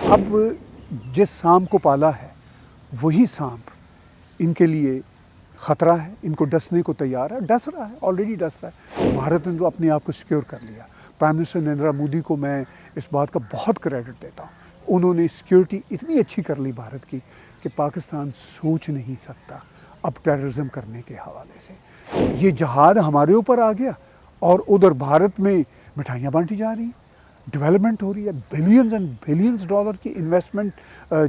अब जिस सांप को पाला है वही सांप इनके लिए ख़तरा है, इनको डसने को तैयार है, डस रहा है, ऑलरेडी डस रहा है। भारत ने तो अपने आप को सिक्योर कर लिया। प्राइम मिनिस्टर नरेंद्र मोदी को मैं इस बात का बहुत क्रेडिट देता हूँ। उन्होंने सिक्योरिटी इतनी अच्छी कर ली भारत की कि पाकिस्तान सोच नहीं सकता अब टेररिज्म करने के हवाले से। ये जहाद हमारे ऊपर आ गया और उधर भारत में मिठाइयाँ बांटी जा रही हैं, डेवलपमेंट हो रही है, बिलियंस एंड बिलियंस डॉलर की इन्वेस्टमेंट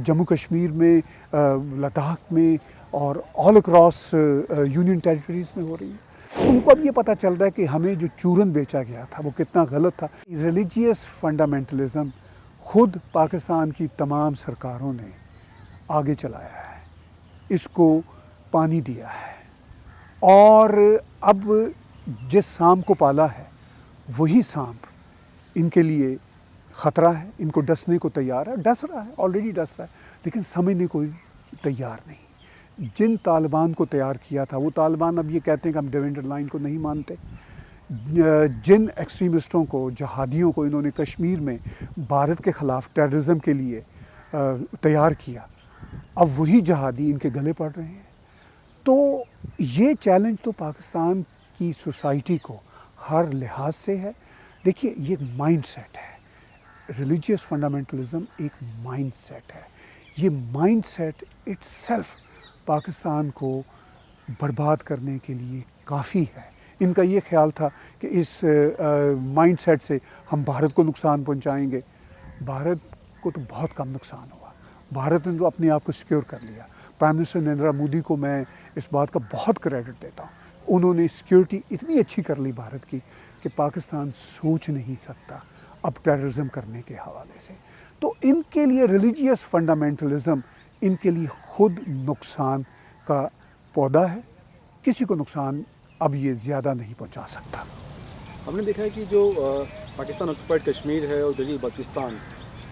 जम्मू कश्मीर में, लद्दाख में और ऑल अक्रॉस यूनियन टेरिटरीज़ में हो रही है। उनको अब ये पता चल रहा है कि हमें जो चूरन बेचा गया था वो कितना गलत था। रिलीजियस फंडामेंटलिज्म खुद पाकिस्तान की तमाम सरकारों ने आगे चलाया है, इसको पानी दिया है और अब जिस सांप को पाला है वही सांप इनके लिए ख़तरा है, इनको डसने को तैयार है, डस रहा है, ऑलरेडी डस रहा है, लेकिन समझने को तैयार नहीं। जिन तालिबान को तैयार किया था वो तालिबान अब ये कहते हैं कि हम डिवेंडेड लाइन को नहीं मानते। जिन एक्सट्रीमिस्टों को, जहादियों को इन्होंने कश्मीर में भारत के ख़िलाफ़ टेररिज्म के लिए तैयार किया, अब वही जहादी इनके गले पड़ रहे हैं। तो ये चैलेंज तो पाकिस्तान की सोसाइटी को हर लिहाज से है। देखिए, ये एक माइंड सेट है, रिलीजियस फंडामेंटलिज्म एक माइंड सेट है। ये माइंड सेट इट्सेल्फ पाकिस्तान को बर्बाद करने के लिए काफ़ी है। इनका ये ख्याल था कि इस माइंड सेट से हम भारत को नुकसान पहुंचाएंगे। भारत को तो बहुत कम नुकसान हुआ, भारत ने तो अपने आप को सिक्योर कर लिया। प्राइम मिनिस्टर नरेंद्र मोदी को मैं इस बात का बहुत क्रेडिट देता हूँ। उन्होंने सिक्योरिटी इतनी अच्छी कर ली भारत की कि पाकिस्तान सोच नहीं सकता अब टेररिज्म करने के हवाले से। तो इनके लिए रिलीजियस फंडामेंटलिज्म इनके लिए खुद नुकसान का पौधा है, किसी को नुकसान अब ये ज़्यादा नहीं पहुंचा सकता। हमने देखा है कि जो पाकिस्तान ऑक्युपाइड कश्मीर है और गिलगित बल्तिस्तान,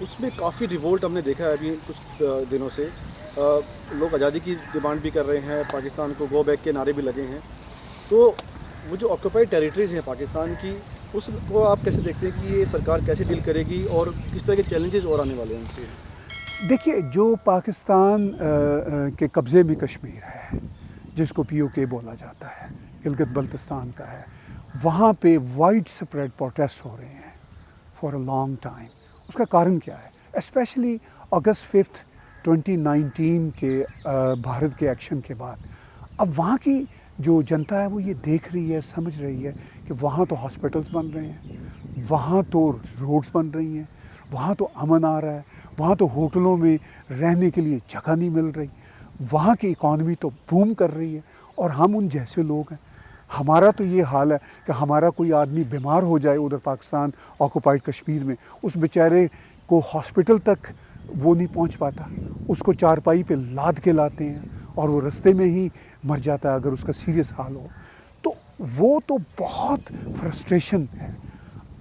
उसमें काफ़ी रिवोल्ट हमने देखा है अभी कुछ दिनों से। लोग आज़ादी की डिमांड भी कर रहे हैं, पाकिस्तान को गो बैक के नारे भी लगे हैं। तो वो जो ऑक्युपाइड टेरिटरीज़ हैं पाकिस्तान की, उसको आप कैसे देखते हैं कि ये सरकार कैसे डील करेगी और किस तरह के चैलेंजेस और आने वाले हैं उनसे? देखिए, जो पाकिस्तान के कब्ज़े में कश्मीर है, जिसको POK बोला जाता है, गिलगित बल्तिस्तान का है, वहाँ पे वाइड स्प्रेड प्रोटेस्ट हो रहे हैं फॉर अ लॉन्ग टाइम। उसका कारण क्या है? स्पेशली अगस्त 5, 2019 के भारत के एक्शन के बाद अब वहाँ की जो जनता है वो ये देख रही है, समझ रही है कि वहाँ तो हॉस्पिटल्स बन रहे हैं, वहाँ तो रोड्स बन रही हैं, वहाँ तो अमन आ रहा है, वहाँ तो होटलों में रहने के लिए जगह नहीं मिल रही, वहाँ की इकॉनमी तो बूम कर रही है और हम उन जैसे लोग हैं। हमारा तो ये हाल है कि हमारा कोई आदमी बीमार हो जाए उधर पाकिस्तान ऑक्युपाइड कश्मीर में, उस बेचारे को हॉस्पिटल तक वो नहीं पहुंच पाता, उसको चारपाई पे लाद के लाते हैं और वो रास्ते में ही मर जाता है अगर उसका सीरियस हाल हो। तो वो तो बहुत फ्रस्ट्रेशन है।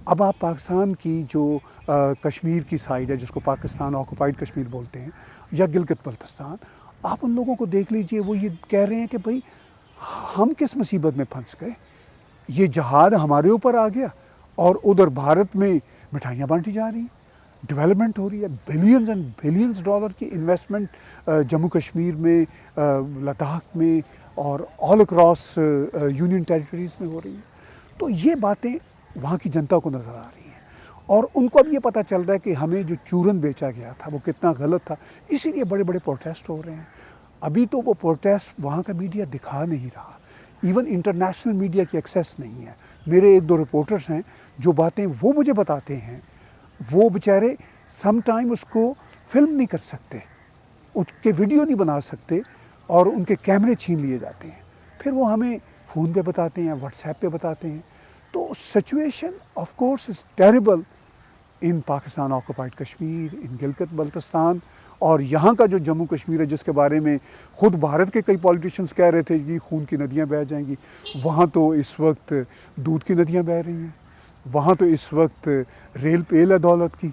अब आप पाकिस्तान की जो कश्मीर की साइड है, जिसको पाकिस्तान ऑक्युपाइड कश्मीर बोलते हैं, या गिलगित बल्तिस्तान, आप उन लोगों को देख लीजिए, वो ये कह रहे हैं कि भाई हम किस मुसीबत में फंस गए, ये जहाद हमारे ऊपर आ गया और उधर भारत में मिठाइयाँ बांटी जा रही हैं, डेवलपमेंट हो रही है, बिलियंस एंड बिलियंस डॉलर की इन्वेस्टमेंट जम्मू कश्मीर में, लद्दाख में और ऑल अक्रॉस यूनियन टेरिटरीज़ में हो रही है। तो ये बातें वहाँ की जनता को नज़र आ रही हैं और उनको अब ये पता चल रहा है कि हमें जो चूरन बेचा गया था वो कितना गलत था, इसीलिए बड़े बड़े प्रोटेस्ट हो रहे हैं। अभी तो वो प्रोटेस्ट वहाँ का मीडिया दिखा नहीं रहा, इवन इंटरनेशनल मीडिया की एक्सेस नहीं है। मेरे 1-2 रिपोर्टर्स हैं, जो बातें वो मुझे बताते हैं, वो बेचारे सम टाइम उसको फिल्म नहीं कर सकते, उसके वीडियो नहीं बना सकते और उनके कैमरे छीन लिए जाते हैं, फिर वो हमें फ़ोन पे बताते हैं, व्हाट्सएप पे बताते हैं। तो situation of course is terrible in Pakistan occupied Kashmir, in Gilgit Baltistan और यहाँ का जो जम्मू कश्मीर है, जिसके बारे में ख़ुद भारत के कई पॉलिटिशियंस कह रहे थे कि खून की नदियाँ बह जाएंगी, वहाँ तो इस वक्त दूध की नदियाँ बह रही हैं, वहाँ तो इस वक्त रेल पेल है दौलत की,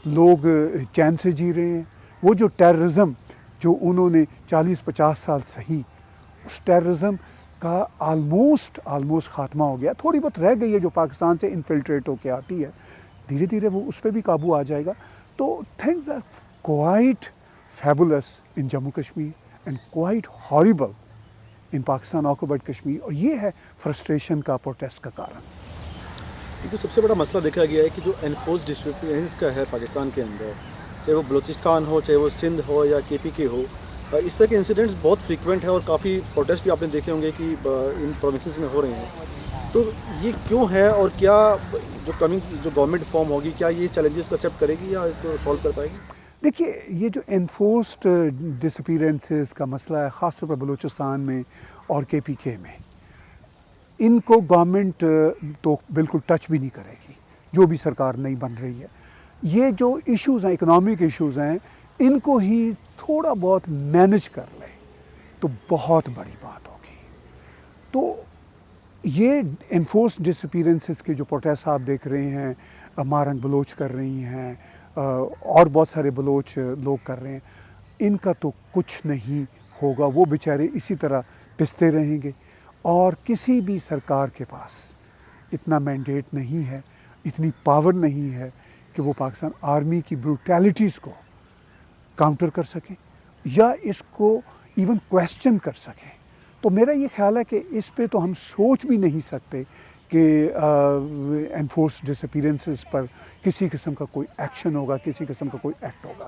लोग चैन से जी रहे हैं। वो जो टेररिज्म जो उन्होंने 40-50 साल सही, उस टेररिज्म का आलमोस्ट ख़ात्मा हो गया। थोड़ी बहुत रह गई है जो पाकिस्तान से इन्फिल्ट्रेट होकर आती है, धीरे धीरे वो उस पर भी काबू आ जाएगा। तो things are quite fabulous in Jammu Kashmir and quite horrible in Pakistan occupied Kashmir, और ये है फ्रस्ट्रेशन का, प्रोटेस्ट का कारण। ये जो सबसे बड़ा मसला देखा गया है कि जो एनफोर्स डिस्ट्रिब्यूशन का है पाकिस्तान के अंदर, चाहे वो बलूचिस्तान हो, चाहे वो सिंध हो या KPK हो, इस तरह के इंसिडेंट्स बहुत फ्रीक्वेंट है और काफ़ी प्रोटेस्ट भी आपने देखे होंगे कि इन प्रोविंसेस में हो रहे हैं। तो ये क्यों है और क्या जो गवर्नमेंट फॉर्म होगी, क्या ये चैलेंजेस को एक्सेप्ट करेगी या इसको सॉल्व कर पाएगी? देखिए, ये जो एनफोर्स्ड डिसअपीयरेंसेस का मसला है, ख़ास तौर पर बलूचिस्तान में और KPK में, इनको गवर्नमेंट तो बिल्कुल टच भी नहीं करेगी, जो भी सरकार नई बन रही है। ये जो इश्यूज़ हैं, इकोनॉमिक इश्यूज़ हैं, इनको ही थोड़ा बहुत मैनेज कर ले तो बहुत बड़ी बात होगी। तो ये एनफोर्स डिसअपीयरेंसेस के जो प्रोटेस्ट आप देख रहे हैं, मारंग बलोच कर रही हैं और बहुत सारे बलोच लोग कर रहे हैं, इनका तो कुछ नहीं होगा। वो बेचारे इसी तरह पिसते रहेंगे और किसी भी सरकार के पास इतना मैंडेट नहीं है, इतनी पावर नहीं है कि वो पाकिस्तान आर्मी की ब्रूटैलिटीज़ को काउंटर कर सकें या इसको इवन क्वेश्चन कर सकें। तो मेरा ये ख्याल है कि इस पे तो हम सोच भी नहीं सकते कि एनफोर्स डिसअपीयरेंसेस पर किसी किस्म का कोई एक्शन होगा, किसी किस्म का कोई एक्ट होगा।